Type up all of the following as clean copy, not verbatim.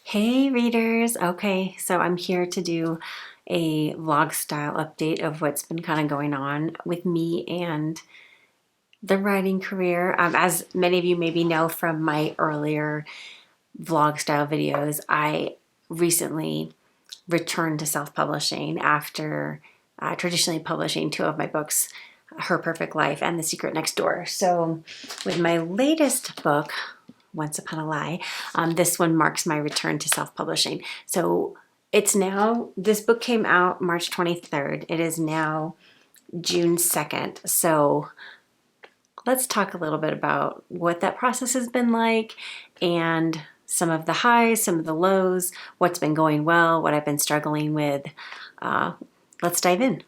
Hey readers! Okay, so I'm here to do a vlog style update of what's been kind of going on with me and the writing career. As many of you maybe know from my earlier vlog style videos, I recently returned to self-publishing after traditionally publishing two of my books, Her Perfect Life and The Secret Next Door. So with my latest book, Once Upon a Lie, this one marks my return to self-publishing. So this book came out March 23rd. It is now June 2nd. So let's talk a little bit about what that process has been like and some of the highs, some of the lows, what's been going well, what I've been struggling with. Let's dive in.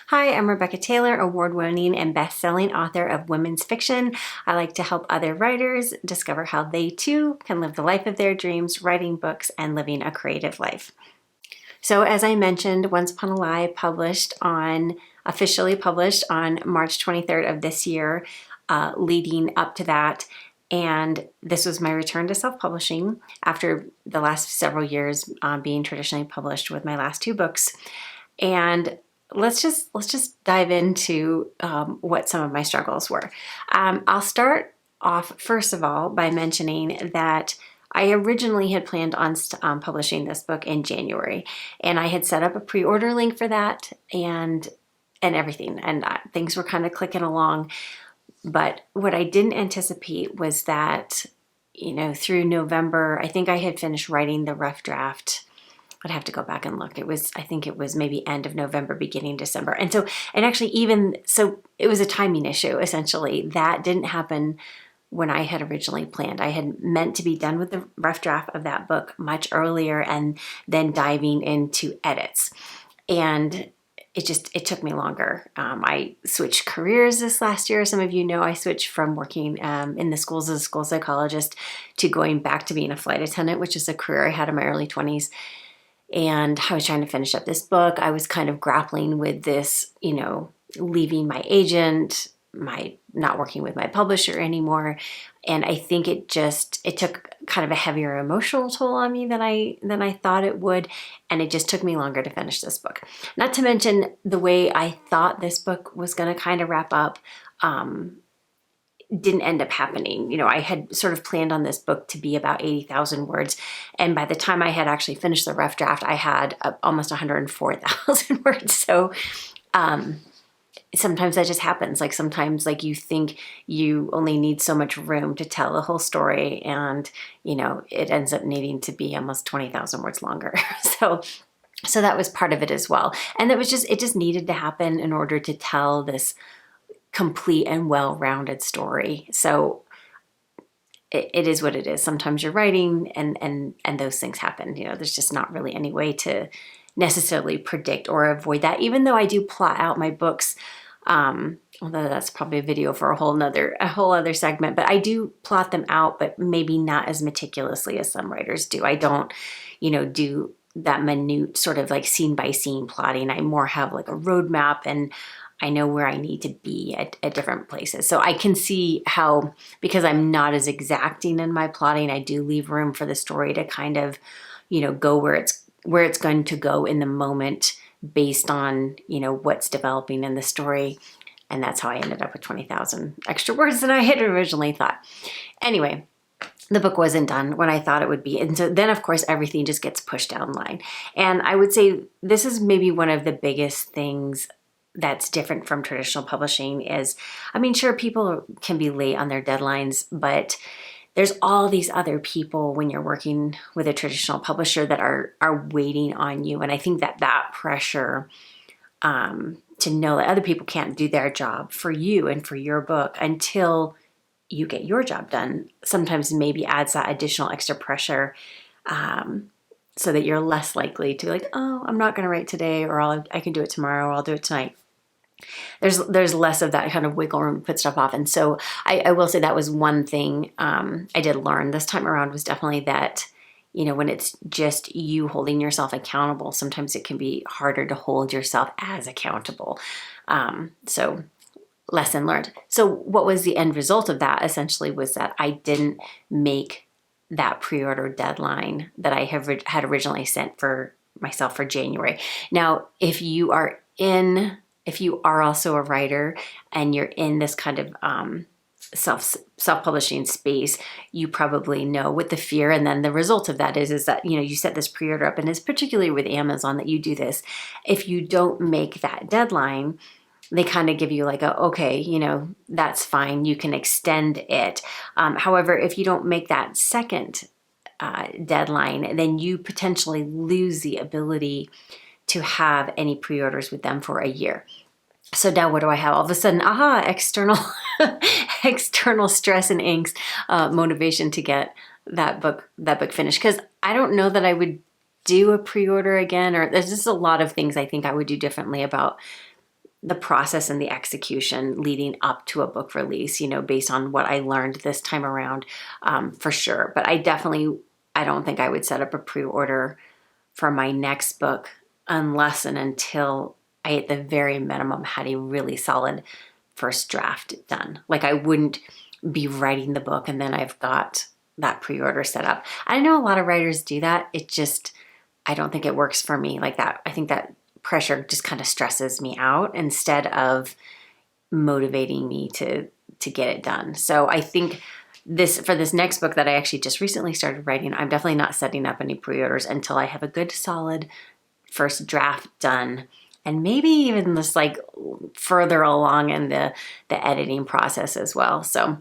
Hi, I'm Rebecca Taylor, award-winning and best-selling author of women's fiction. I like to help other writers discover how they too can live the life of their dreams, writing books and living a creative life. So as I mentioned, Once Upon a Lie officially published on March 23rd of this year, leading up to that. And this was my return to self-publishing after the last several years being traditionally published with my last two books. And let's just dive into what some of my struggles were. I'll start off first of all by mentioning that I originally had planned on publishing this book in January, and I had set up a pre-order link for that and everything, and things were kind of clicking along. But what I didn't anticipate was that, through November, I think I had finished writing the rough draft. I'd have to go back and look. I think it was maybe end of November, beginning December. And actually it was a timing issue, essentially. That didn't happen when I had originally planned. I had meant to be done with the rough draft of that book much earlier and then diving into edits. And it took me longer. I switched careers this last year. Some of you know I switched from working in the schools as a school psychologist to going back to being a flight attendant, which is a career I had in my early 20s. And I was trying to finish up this book. I was kind of grappling with this, leaving my agent, not working with my publisher anymore. And I think it took kind of a heavier emotional toll on me than I thought it would. And it just took me longer to finish this book. Not to mention the way I thought this book was going to kind of wrap up, didn't end up happening. I had sort of planned on this book to be about 80,000 words. And by the time I had actually finished the rough draft, I had almost 104,000 words. So sometimes that just happens. Like sometimes you think you only need so much room to tell the whole story. And, it ends up needing to be almost 20,000 words longer. So that was part of it as well. And it just needed to happen in order to tell this complete and well-rounded story. So it is what it is. Sometimes you're writing and those things happen. There's just not really any way to necessarily predict or avoid that, even though I do plot out my books. Although that's probably a video for a whole other segment, but I do plot them out, but maybe not as meticulously as some writers do. I don't, do that minute sort of like scene by scene plotting. I more have like a roadmap, and I know where I need to be at different places. So I can see how, because I'm not as exacting in my plotting, I do leave room for the story to kind of, go where it's going to go in the moment based on, what's developing in the story. And that's how I ended up with 20,000 extra words than I had originally thought. Anyway, the book wasn't done when I thought it would be. And so then, of course, everything just gets pushed down the line. And I would say this is maybe one of the biggest things that's different from traditional publishing is, sure, people can be late on their deadlines, but there's all these other people when you're working with a traditional publisher that are waiting on you. And I think that pressure to know that other people can't do their job for you and for your book until you get your job done, sometimes maybe adds that additional extra pressure, so that you're less likely to be like, oh, I'm not going to write today, or I can do it tomorrow, or I'll do it tonight. There's less of that kind of wiggle room to put stuff off. And so I will say that was one thing I did learn this time around, was definitely that, when it's just you holding yourself accountable, sometimes it can be harder to hold yourself as accountable. So lesson learned. So what was the end result of that essentially was that I didn't make that pre-order deadline that I had originally set for myself for January. Now, if you are also a writer and you're in this kind of self-publishing space, you probably know what the fear and then the result of that is that, you set this pre-order up, and it's particularly with Amazon that you do this. If you don't make that deadline, they kind of give you like okay, that's fine, you can extend it. However, if you don't make that second deadline, then you potentially lose the ability to have any pre-orders with them for a year. So now what do I have? All of a sudden, external stress and angst, motivation to get that book finished. Because I don't know that I would do a pre-order again, or there's just a lot of things I think I would do differently about the process and the execution leading up to a book release, based on what I learned this time around, for sure. But I don't think I would set up a pre-order for my next book unless and until I, at the very minimum, had a really solid first draft done. Like, I wouldn't be writing the book and then I've got that pre-order set up. I know a lot of writers do that. I don't think it works for me like that. I think that pressure just kind of stresses me out instead of motivating me to get it done. So I think for this next book that I actually just recently started writing, I'm definitely not setting up any pre-orders until I have a good solid first draft done, and maybe even just like further along in the editing process as well. So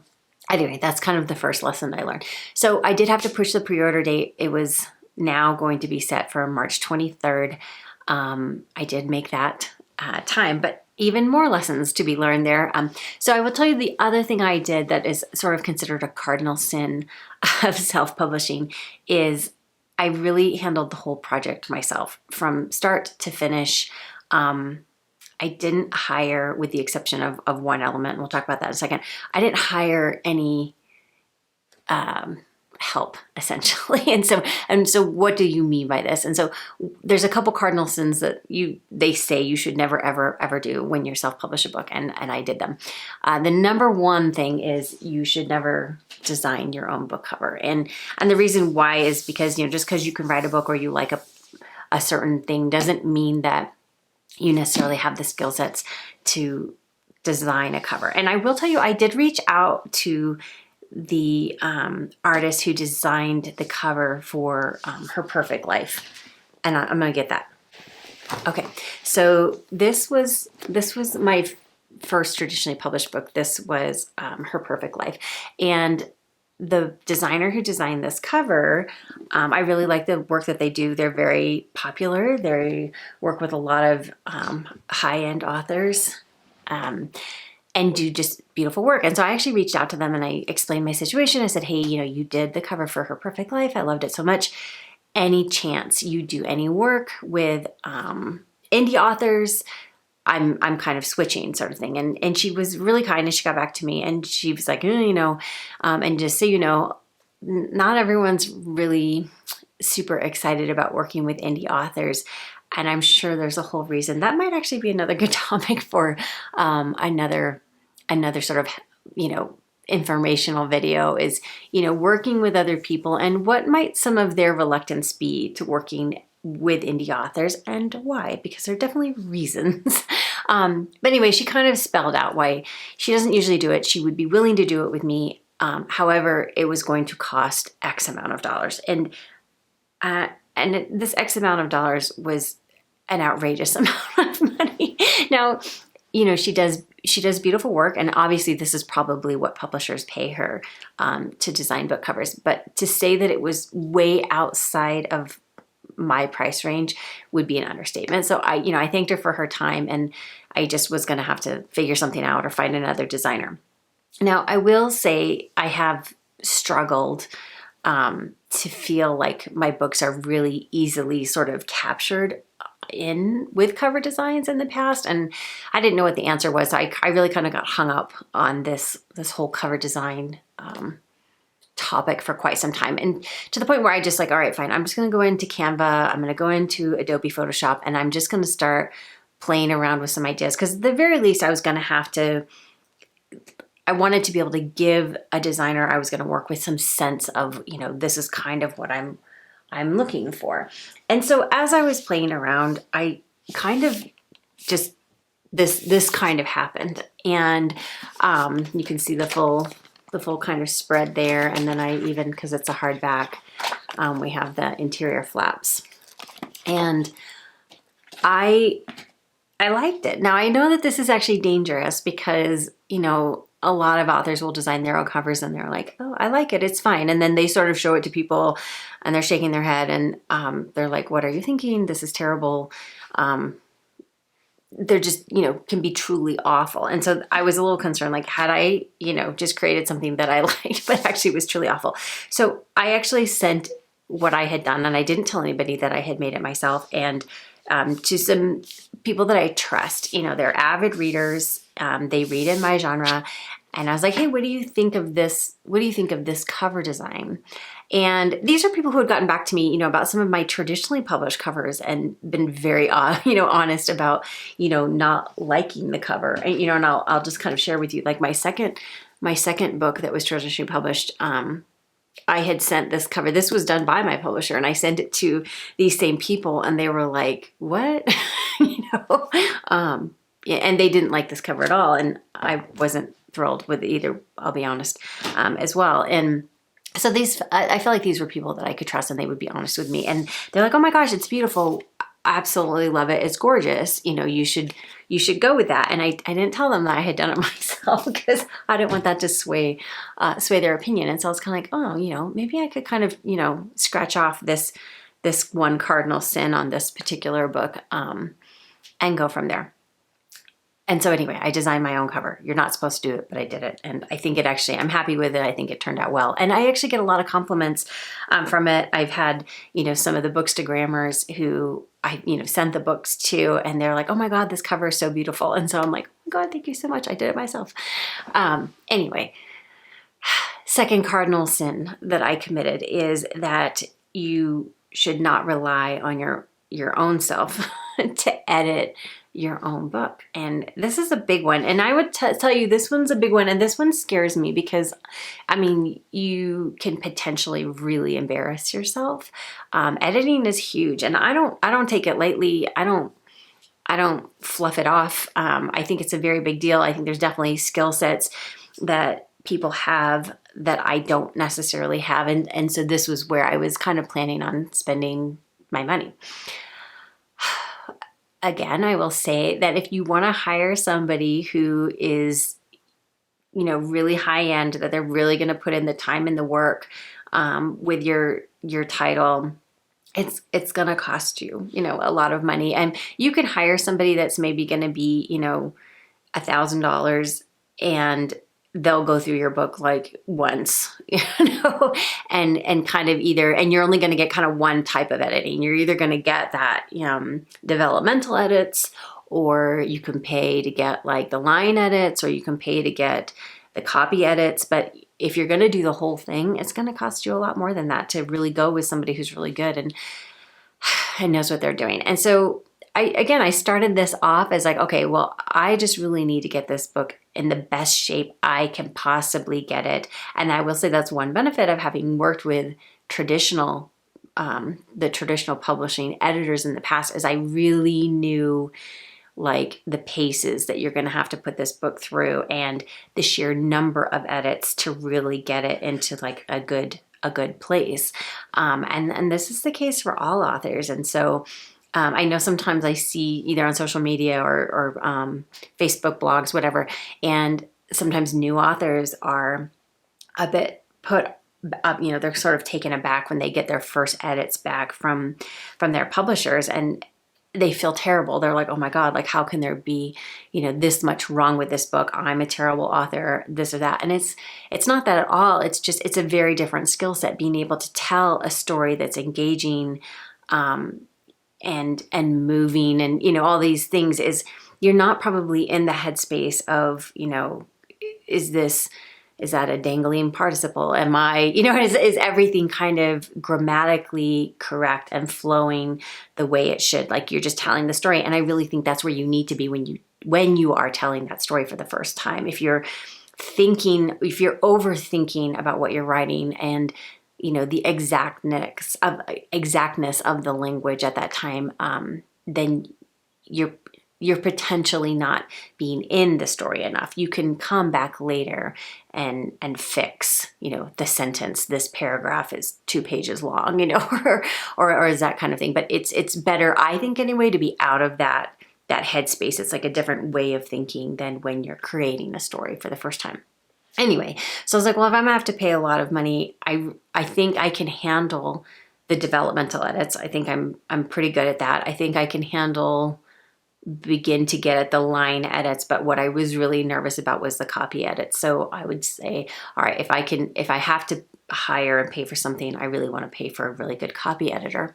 anyway, that's kind of the first lesson I learned. So I did have to push the pre-order date. It was now going to be set for March 23rd. I did make that time, but even more lessons to be learned there. So I will tell you the other thing I did that is sort of considered a cardinal sin of self-publishing is I really handled the whole project myself from start to finish. I didn't hire, with the exception of one element, and we'll talk about that in a second, I didn't hire any help, essentially. And so what do you mean by this? And so there's a couple cardinal sins that they say you should never, ever, ever do when you self-publish a book, and I did them. The number one thing is you should never design your own book cover. And the reason why is because, just because you can write a book or you like a certain thing doesn't mean that you necessarily have the skill sets to design a cover. And I will tell you, I did reach out to the artist who designed the cover for Her Perfect Life, and I'm gonna get that. Okay, so this was my first traditionally published book. This was Her Perfect Life, and the designer who designed this cover, I really like the work that they do. They're very popular. They work with a lot of high-end authors. And do just beautiful work. And so I actually reached out to them and I explained my situation. I said, hey, you did the cover for Her Perfect Life. I loved it so much. Any chance you do any work with indie authors? I'm kind of switching, sort of thing. And she was really kind, and she got back to me and she was like, and just so you know, not everyone's really super excited about working with indie authors. And I'm sure there's a whole reason. That might actually be another good topic for another sort of, informational video is, working with other people and what might some of their reluctance be to working with indie authors and why, because there are definitely reasons. But anyway, she kind of spelled out why she doesn't usually do it. She would be willing to do it with me. However, it was going to cost X amount of dollars. And this X amount of dollars was an outrageous amount of money. Now, she does beautiful work, and obviously this is probably what publishers pay her to design book covers. But to say that it was way outside of my price range would be an understatement. So I thanked her for her time, and I just was going to have to figure something out or find another designer. Now, I will say I have struggled to feel like my books are really easily sort of captured in with cover designs in the past, and I didn't know what the answer was. So I really kind of got hung up on this whole cover design topic for quite some time, and to the point where I just like, all right, fine, I'm just going to go into Canva, I'm going to go into Adobe Photoshop, and I'm just going to start playing around with some ideas, because at the very least I was going to have to, I wanted to be able to give a designer I was going to work with some sense of, you know, this is kind of what I'm looking for. And so as I was playing around, I kind of just, this kind of happened. And you can see the full kind of spread there. And then I even, because it's a hardback, we have the interior flaps. And I liked it. Now I know that this is actually dangerous because, you know, a lot of authors will design their own covers and they're like, oh, I like it, it's fine. And then they sort of show it to people and they're shaking their head and they're like, what are you thinking? This is terrible. They're just, you know, can be truly awful. And so I was a little concerned, like, had I, you know, just created something that I liked, but actually was truly awful. So I actually sent what I had done, and I didn't tell anybody that I had made it myself, and to some people that I trust. You know, they're avid readers. They read in my genre. And I was like, hey, what do you think of this? What do you think of this cover design? And these are people who had gotten back to me, you know, about some of my traditionally published covers and been very, you know, honest about, you know, not liking the cover. And, you know, and I'll just kind of share with you, like my second book that was traditionally published, I had sent this cover. This was done by my publisher, and I sent it to these same people, and they were like, what? You know, and they didn't like this cover at all. And I wasn't thrilled with it either, I'll be honest, as well. And so I feel like these were people that I could trust, and they would be honest with me. And they're like, oh my gosh, it's beautiful. I absolutely love it. It's gorgeous. You know, you should go with that. And I didn't tell them that I had done it myself because I didn't want that to sway their opinion. And so I was kind of like, oh, you know, maybe I could kind of, you know, scratch off this one cardinal sin on this particular book, and go from there. And so anyway, I designed my own cover. You're not supposed to do it, but I did it. And I think I'm happy with it. I think it turned out well. And I actually get a lot of compliments from it. I've had, you know, some of the Bookstagrammers who I, you know, sent the books to, and they're like, oh my God, this cover is so beautiful. And so I'm like, oh my God, thank you so much. I did it myself. Anyway, second cardinal sin that I committed is that you should not rely on your own self to edit your own book. And this is a big one. And I would tell you, this one's a big one. And this one scares me because, I mean, you can potentially really embarrass yourself. Editing is huge, and I don't take it lightly. I don't fluff it off. I think it's a very big deal. I think there's definitely skill sets that people have that I don't necessarily have. And so this was where I was kind of planning on spending my money. Again, I will say that if you want to hire somebody who is, you know, really high end, that they're really going to put in the time and the work with your title, it's going to cost you, you know, a lot of money. And you could hire somebody that's maybe going to be, you know, $1,000, and they'll go through your book like once, you know, and kind of and you're only going to get kind of one type of editing. You're either going to get that developmental edits, or you can pay to get like the line edits, or you can pay to get the copy edits. But if you're going to do the whole thing, it's going to cost you a lot more than that to really go with somebody who's really good and knows what they're doing. And so I started this off as like, okay, well, I just really need to get this book in the best shape I can possibly get it. And I will say that's one benefit of having worked with the traditional publishing editors in the past, is I really knew like the paces that you're going to have to put this book through and the sheer number of edits to really get it into like a good place. And this is the case for all authors. And so I know sometimes I see either on social media or Facebook blogs, whatever, and sometimes new authors are a bit put up, you know, they're sort of taken aback when they get their first edits back from their publishers, and they feel terrible. They're like, oh my God, like how can there be, you know, this much wrong with this book? I'm a terrible author, this or that. And it's not that at all. It's just, it's a very different skill set, being able to tell a story that's engaging, and moving, and, you know, all these things. Is you're not probably in the headspace of, you know, is this is that a dangling participle? Am I, is everything kind of grammatically correct and flowing the way it should? Like you're just telling the story. And I really think that's where you need to be when you are telling that story for the first time. If you're overthinking about what you're writing and the exactness of the language at that time, then you're potentially not being in the story enough. You can come back later and fix, the sentence. This paragraph is 2 pages long, or is that kind of thing. But it's better, I think anyway, to be out of that headspace. It's like a different way of thinking than when you're creating a story for the first time. Anyway, so I was like, well, if I'm gonna have to pay a lot of money, I think I can handle the developmental edits. I think I'm pretty good at that. I think I can begin to get at the line edits, but what I was really nervous about was the copy edits. So I would say, all right, if I have to hire and pay for something, I really want to pay for a really good copy editor.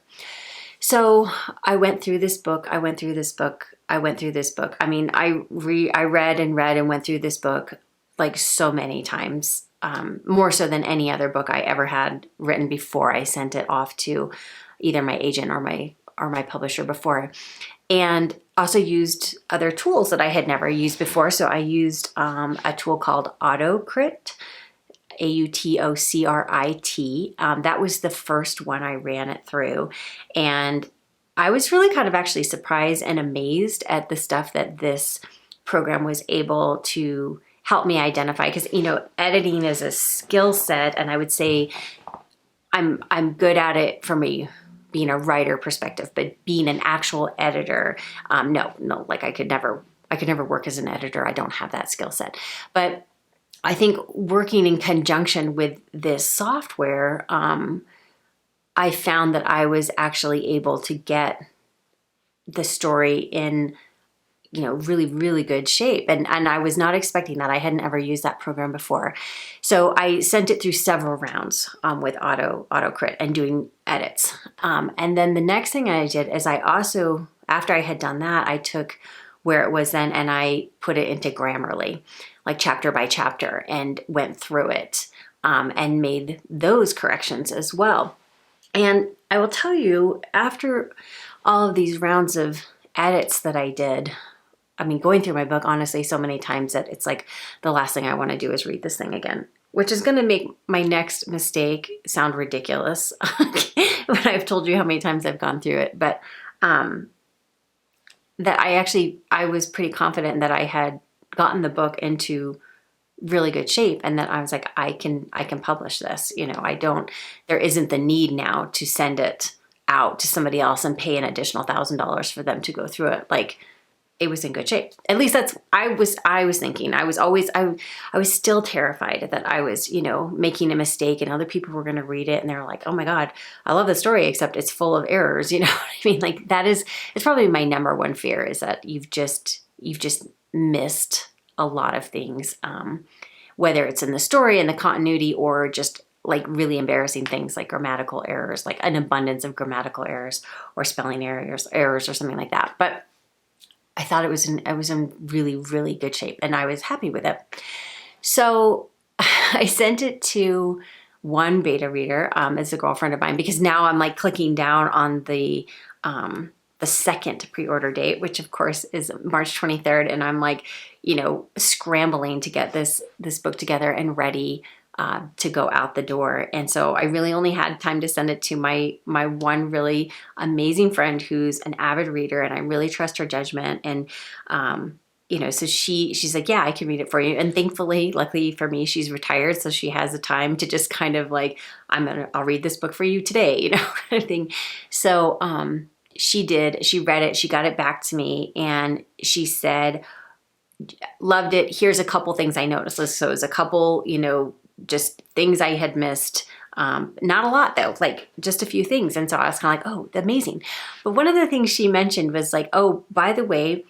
So I went through this book. I mean, I read and read and went through this book like so many times, more so than any other book I ever had written before I sent it off to either my agent or my publisher before. And also used other tools that I had never used before. So I used a tool called AutoCrit, AutoCrit. That was the first one I ran it through. And I was really kind of actually surprised and amazed at the stuff that this program was able to help me identify. Because, editing is a skill set, and I would say I'm good at it for me being a writer perspective, but being an actual editor, no, like I could never work as an editor. I don't have that skill set. But I think working in conjunction with this software, I found that I was actually able to get the story in, really, really good shape. And I was not expecting that. I hadn't ever used that program before. So I sent it through several rounds with AutoCrit and doing edits. And then the next thing I did is I also, after I had done that, I took where it was then and I put it into Grammarly, like chapter by chapter, and went through it and made those corrections as well. And I will tell you, after all of these rounds of edits that I did, I mean, going through my book, honestly, so many times that it's like the last thing I want to do is read this thing again, which is going to make my next mistake sound ridiculous when I've told you how many times I've gone through it. But that I was pretty confident that I had gotten the book into really good shape, and that I was like, I can publish this. There isn't the need now to send it out to somebody else and pay an additional $1,000 for them to go through it. Like, it was in good shape. At least that's I was thinking. I was still terrified that I was, making a mistake and other people were going to read it and they're like, "Oh my God, I love the story, except it's full of errors." You know what I mean? Like, it's probably my number one fear, is that you've just missed a lot of things, whether it's in the story and the continuity, or just like really embarrassing things like grammatical errors, like an abundance of grammatical errors or spelling errors or something like that. But I thought it was in really, really good shape, and I was happy with it. So I sent it to one beta reader, as a girlfriend of mine, because now I'm like clicking down on the second pre-order date, which of course is March 23rd. And I'm like, scrambling to get this book together and ready to go out the door. And so I really only had time to send it to my one really amazing friend who's an avid reader, and I really trust her judgment. And, so she's like, yeah, I can read it for you. And thankfully, luckily for me, she's retired. So she has the time to just kind of like, I'll read this book for you today, kind of thing. So, she did, she read it, she got it back to me, and she said, loved it. Here's a couple things I noticed. So it was a couple, just things I had missed. Not a lot though, like just a few things. And so I was kind of like, oh, amazing. But one of the things she mentioned was like, oh, by the way,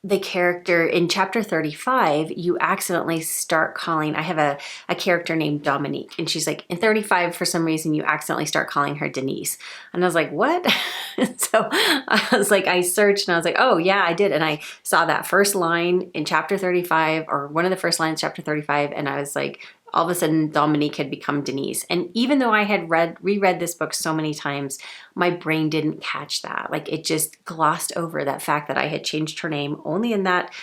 the character in chapter 35, you accidentally start calling, I have a character named Dominique, and she's like, in 35, for some reason, you accidentally start calling her Denise. And I was like, what? So I was like, I searched and I was like, oh yeah, I did. And I saw that first line in chapter 35, or one of the first lines, chapter 35. And I was like, all of a sudden Dominique had become Denise. And even though I had reread this book so many times, my brain didn't catch that. Like, it just glossed over that fact that I had changed her name only in that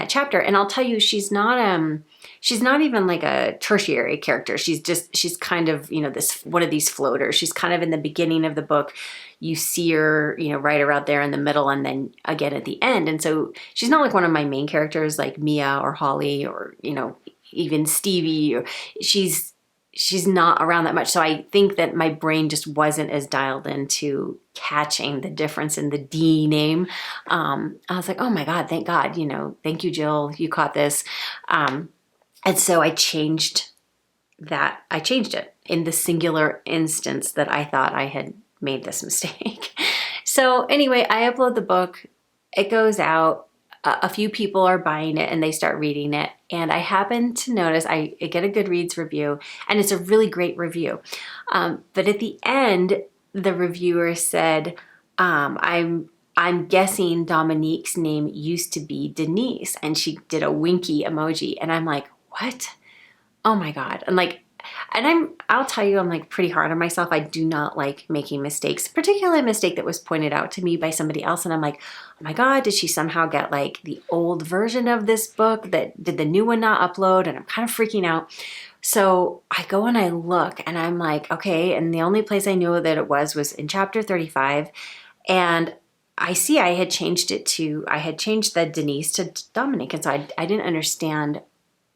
chapter. And I'll tell you, she's not even like a tertiary character. She's kind of, this one of these floaters. She's kind of in the beginning of the book. You see her, right around there in the middle, and then again at the end. And so she's not like one of my main characters like Mia or Holly or, even Stevie. She's not around that much. So I think that my brain just wasn't as dialed into catching the difference in the D name. I was like, oh my God, thank God, thank you, Jill, you caught this. And so I changed it in the singular instance that I thought I had made this mistake. So anyway, I upload the book, it goes out. A few people are buying it and they start reading it. And I happen to notice, I get a Goodreads review, and it's a really great review. But at the end, the reviewer said, I'm guessing Dominique's name used to be Denise. And she did a winky emoji. And I'm like, what? Oh my God. I'll tell you, I'm like pretty hard on myself. I do not like making mistakes, particularly a mistake that was pointed out to me by somebody else. And I'm like, oh my God, did she somehow get like the old version of this book? Did the new one not upload? And I'm kind of freaking out. So I go and I look and I'm like, okay. And the only place I knew that it was in chapter 35. And I see I had changed the Denise to Dominique. And so I didn't understand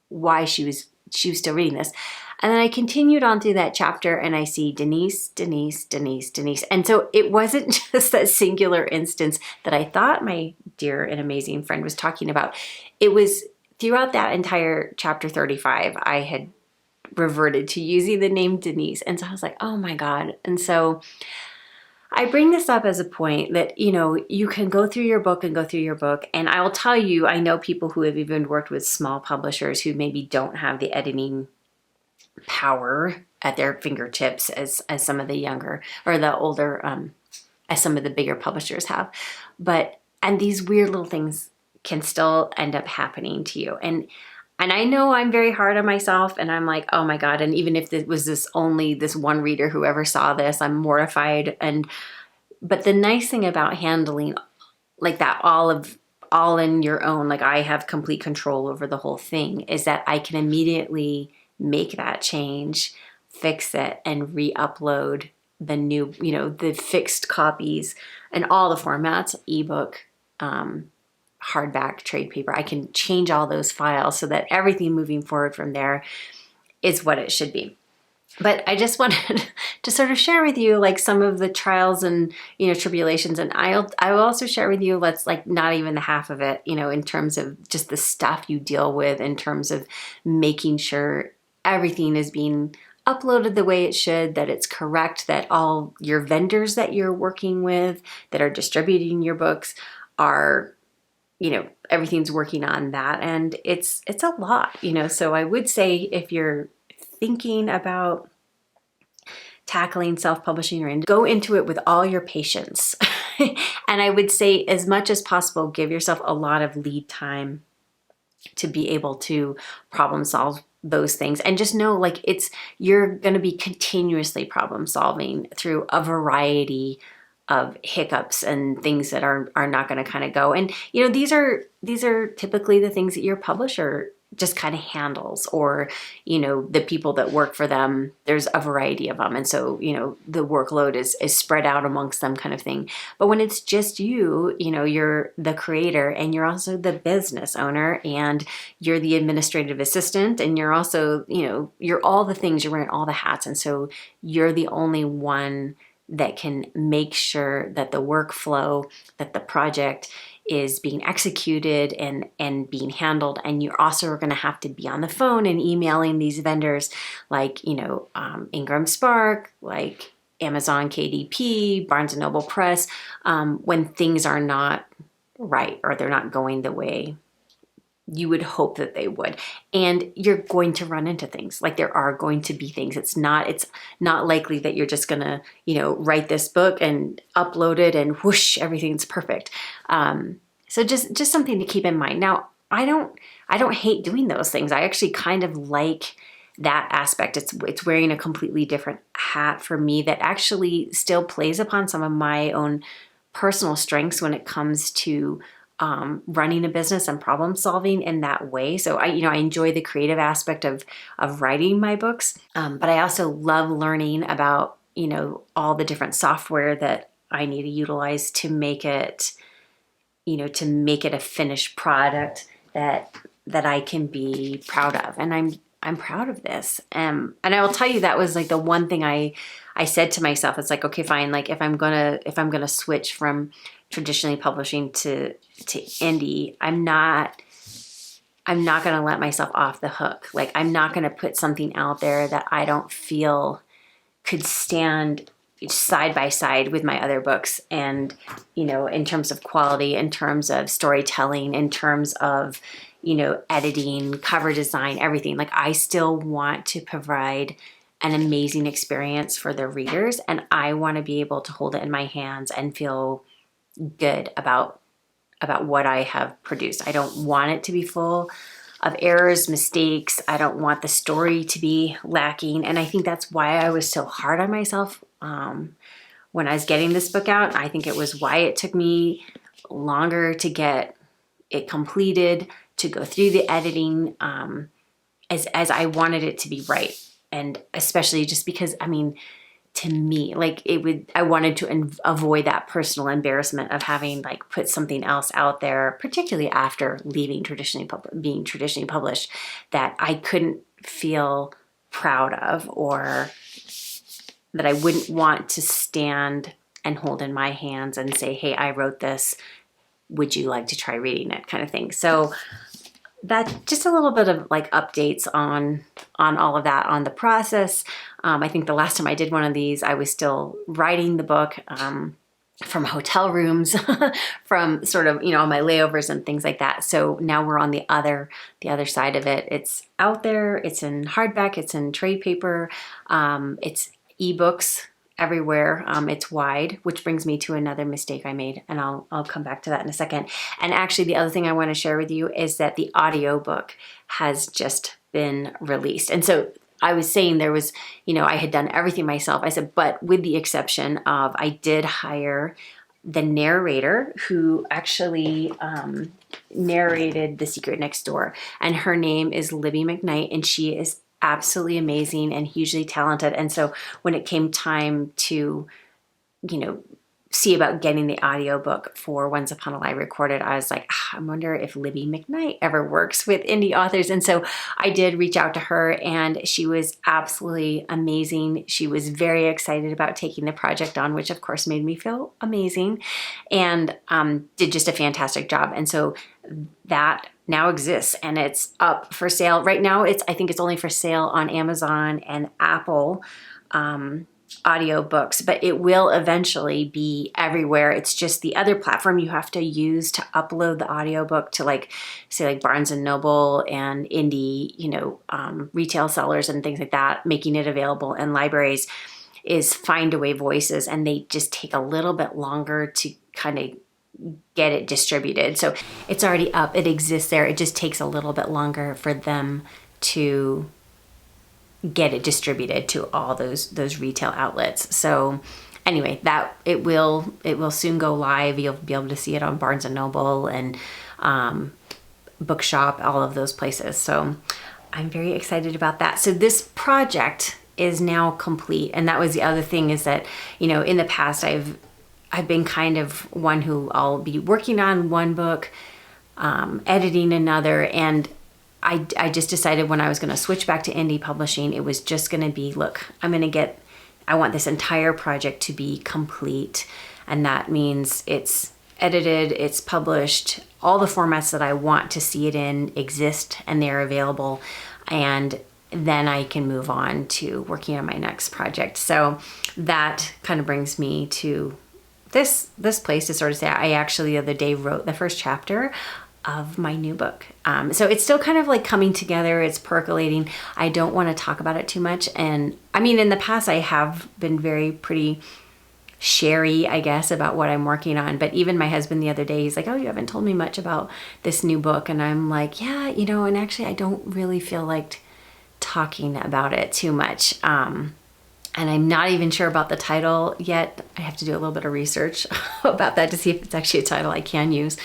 why she was still reading this. And then I continued on through that chapter and I see Denise, Denise, Denise, Denise. And so it wasn't just that singular instance that I thought my dear and amazing friend was talking about. It was throughout that entire chapter 35, I had reverted to using the name Denise. And so I was like, oh my God. And so I bring this up as a point that, you can go through your book. And I will tell you, I know people who have even worked with small publishers who maybe don't have the editing power at their fingertips as some of the younger or the older, as some of the bigger publishers have. And these weird little things can still end up happening to you. And I know I'm very hard on myself, and I'm like, oh my God. And even if it was only this one reader who ever saw this, I'm mortified. But the nice thing about handling like that, all in your own, like I have complete control over the whole thing, is that I can immediately make that change, fix it, and re-upload the new, the fixed copies and all the formats, ebook, hardback, trade paper. I can change all those files so that everything moving forward from there is what it should be. But I just wanted to sort of share with you like some of the trials and, tribulations. And I will also share with you, not even the half of it, in terms of just the stuff you deal with, in terms of making sure everything is being uploaded the way it should, that it's correct, that all your vendors that you're working with that are distributing your books are, everything's working on that. And it's a lot, so I would say if you're thinking about tackling self-publishing go into it with all your patience. And I would say as much as possible, give yourself a lot of lead time to be able to problem solve those things. And just know you're going to be continuously problem solving through a variety of hiccups and things that are not going to kind of go. And, these are typically the things that your publisher just kind of handles, or, the people that work for them, there's a variety of them. And so, the workload is spread out amongst them kind of thing. But when it's just you, you're the creator and you're also the business owner and you're the administrative assistant and you're also, you're all the things, you're wearing all the hats. And so you're the only one that can make sure that the workflow, that the project is being executed and being handled. And you're also going to have to be on the phone and emailing these vendors like, Ingram Spark, like Amazon KDP, Barnes & Noble Press, when things are not right, or they're not going the way you would hope that they would. And you're going to run into things. Like, there are going to be things. It's not likely that you're just gonna, write this book and upload it and whoosh, everything's perfect. So just something to keep in mind. Now, I don't hate doing those things. I actually kind of like that aspect. It's wearing a completely different hat for me that actually still plays upon some of my own personal strengths when it comes to running a business and problem solving in that way. So I enjoy the creative aspect of writing my books, but I also love learning about all the different software that I need to utilize to make it a finished product that I can be proud of, and I'm proud of this. And I will tell you, that was like the one thing I said to myself. It's like, okay, fine. Like, if I'm gonna switch from traditionally publishing to indie, I'm not gonna let myself off the hook. Like, I'm not gonna put something out there that I don't feel could stand side by side with my other books. And, in terms of quality, in terms of storytelling, in terms of, editing, cover design, everything. Like, I still want to provide an amazing experience for the readers, and I want to be able to hold it in my hands and feel good about what I have produced. I don't want it to be full of errors, mistakes. I don't want the story to be lacking. And I think that's why I was so hard on myself when I was getting this book out. I think it was why it took me longer to get it completed, to go through the editing, as I wanted it to be right. And especially just because, to me, like, I wanted to avoid that personal embarrassment of having like put something else out there, particularly after leaving being traditionally published, that I couldn't feel proud of, or that I wouldn't want to stand and hold in my hands and say, hey, I wrote this. Would you like to try reading it, kind of thing. So that's just a little bit of like updates on all of that, on the process. I think the last time I did one of these, I was still writing the book from hotel rooms, from sort of, my layovers and things like that. So now we're on the other side of it. It's out there, it's in hardback, it's in trade paper, it's ebooks everywhere. It's wide, which brings me to another mistake I made, and I'll come back to that in a second. And actually, the other thing I want to share with you is that the audiobook has just been released. And so I was saying there was, I had done everything myself. I said, but with the exception of, I did hire the narrator who actually narrated The Secret Next Door, and her name is Libby McKnight, and she is absolutely amazing and hugely talented. And so when it came time to, see about getting the audiobook for Once Upon a Lie Recorded, I was like, I wonder if Libby McKnight ever works with indie authors. And so I did reach out to her, and she was absolutely amazing. She was very excited about taking the project on, which of course made me feel amazing, and did just a fantastic job. And so that now exists, and it's up for sale right now. I think it's only for sale on Amazon and Apple audiobooks, but it will eventually be everywhere. It's just the other platform you have to use to upload the audiobook to, like, say, like Barnes and Noble and indie, retail sellers and things like that, making it available in libraries, is Findaway Voices, and they just take a little bit longer to kind of get it distributed. So it's already up, it exists there. It just takes a little bit longer for them to get it distributed to all those retail outlets. So anyway, that it will soon go live. You'll be able to see it on Barnes and Noble and Bookshop, all of those places. So I'm very excited about that. So this project is now complete, and that was the other thing, is that in the past I've been kind of one who I'll be working on one book, editing another, and I just decided when I was going to switch back to indie publishing, it was just going to be, look, I want this entire project to be complete. And that means it's edited, it's published, all the formats that I want to see it in exist, and they're available. And then I can move on to working on my next project. So that kind of brings me to this place is sort of say, I actually the other day wrote the first chapter of my new book. So it's still kind of like coming together. It's percolating. I don't want to talk about it too much. And I mean, in the past, I have been pretty sherry, I guess, about what I'm working on. But even my husband the other day, he's like, oh, you haven't told me much about this new book. And I'm like, yeah, and actually I don't really feel like talking about it too much. And I'm not even sure about the title yet. I have to do a little bit of research about that to see if it's actually a title I can use.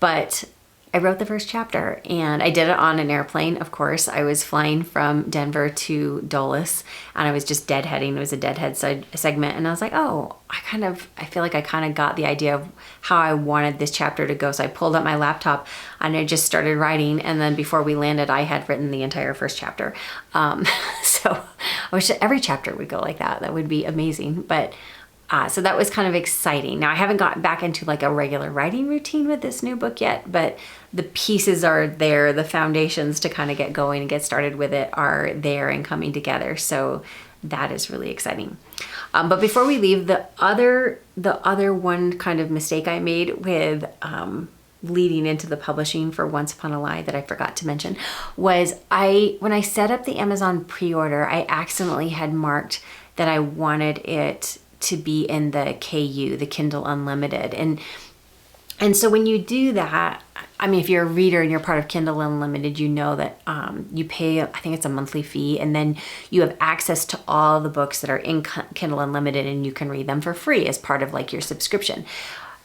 But I wrote the first chapter, and I did it on an airplane, of course. I was flying from Denver to Dulles, and I was just deadheading. It was a deadhead segment, and I was like, oh, I feel like I kind of got the idea of how I wanted this chapter to go. So I pulled up my laptop, and I just started writing, and then before we landed, I had written the entire first chapter. So I wish that every chapter would go like that. That would be amazing. But so that was kind of exciting. Now I haven't gotten back into like a regular writing routine with this new book yet, but the pieces are there. The foundations to kind of get going and get started with it are there and coming together. So that is really exciting. But before we leave, the other one kind of mistake I made with leading into the publishing for Once Upon a Lie that I forgot to mention was when I set up the Amazon pre-order, I accidentally had marked that I wanted it to be in the KU, the Kindle Unlimited. And so when you do that, I mean, if you're a reader and you're part of Kindle Unlimited, you know that you pay, I think it's a monthly fee, and then you have access to all the books that are in Kindle Unlimited, and you can read them for free as part of like your subscription.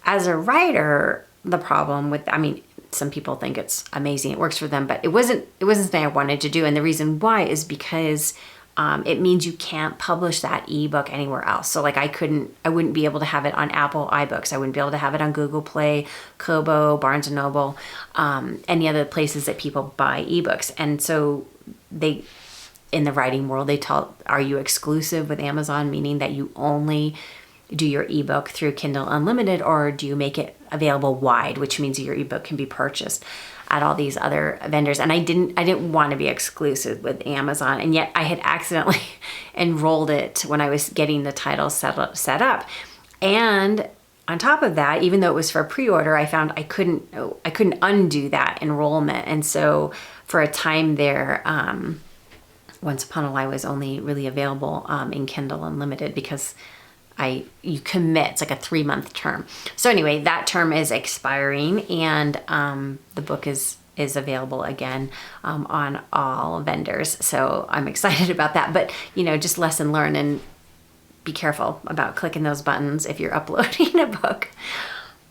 As a writer, the problem with, I mean, some people think it's amazing, it works for them, but it wasn't something I wanted to do. And the reason why is because it means you can't publish that ebook anywhere else. So like I wouldn't be able to have it on Apple iBooks. I wouldn't be able to have it on Google Play, Kobo, Barnes & Noble, any other places that people buy ebooks. And so in the writing world, are you exclusive with Amazon, meaning that you only do your ebook through Kindle Unlimited, or do you make it available wide, which means your ebook can be purchased at all these other vendors? And I didn't want to be exclusive with Amazon, and yet I had accidentally enrolled it when I was getting the title set up. And on top of that, even though it was for pre-order, I found I couldn't undo that enrollment. And so for a time there, Once Upon a Lie was only really available in Kindle Unlimited because you commit. It's like a 3-month term. So anyway, that term is expiring, and the book is available again on all vendors. So I'm excited about that. But just lesson learned, and be careful about clicking those buttons if you're uploading a book.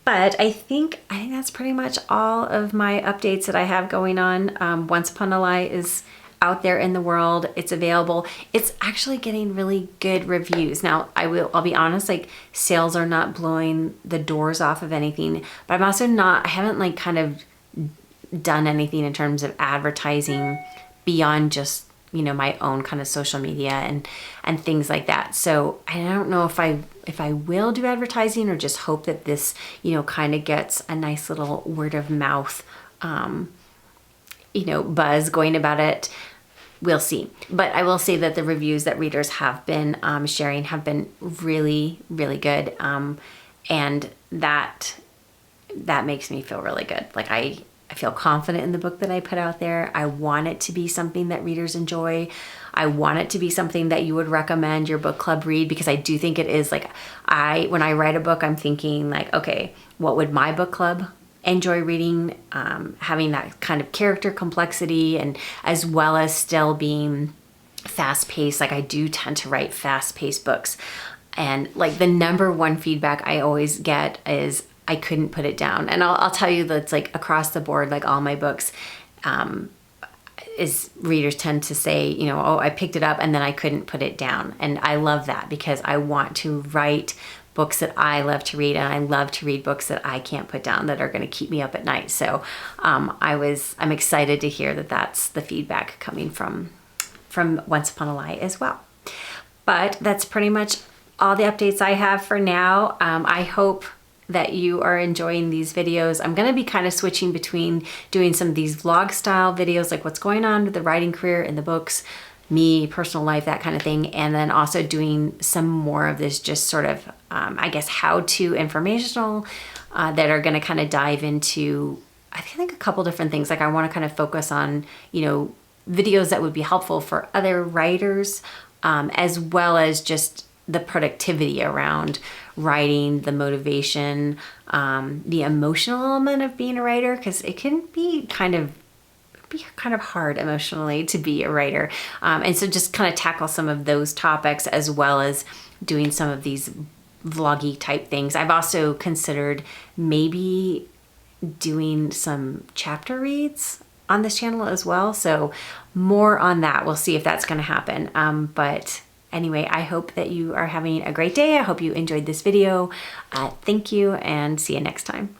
But I think that's pretty much all of my updates that I have going on. Once Upon a Lie is out there in the world. It's available. It's actually getting really good reviews. Now, I'll be honest, like sales are not blowing the doors off of anything, but I haven't like kind of done anything in terms of advertising beyond just, my own kind of social media and things like that. So I don't know if I will do advertising or just hope that this, kind of gets a nice little word of mouth, buzz going about it. We'll see. But I will say that the reviews that readers have been sharing have been really, really good. And that makes me feel really good. Like I feel confident in the book that I put out there. I want it to be something that readers enjoy. I want it to be something that you would recommend your book club read, because I do think it is like, when I write a book, I'm thinking like, okay, what would my book club enjoy reading, having that kind of character complexity, and as well as still being fast-paced. Like I do tend to write fast-paced books, and like the number one feedback I always get is I couldn't put it down. And I'll tell you that it's like across the board, like all my books, is readers tend to say, oh, I picked it up and then I couldn't put it down. And I love that, because I want to write books that I love to read, and I love to read books that I can't put down, that are going to keep me up at night. So I'm excited to hear that that's the feedback coming from Once Upon a Lie as well. But that's pretty much all the updates I have for now. I hope that you are enjoying these videos. I'm going to be kind of switching between doing some of these vlog style videos, like what's going on with the writing career in the books, me, personal life, that kind of thing. And then also doing some more of this just sort of, I guess, how-to informational that are going to kind of dive into, I think, a couple different things. Like I want to kind of focus on, videos that would be helpful for other writers, as well as just the productivity around writing, the motivation, the emotional element of being a writer, because it can be kind of hard emotionally to be a writer. And so just kind of tackle some of those topics, as well as doing some of these vloggy type things. I've also considered maybe doing some chapter reads on this channel as well. So more on that. We'll see if that's going to happen. But anyway, I hope that you are having a great day. I hope you enjoyed this video. Thank you, and see you next time.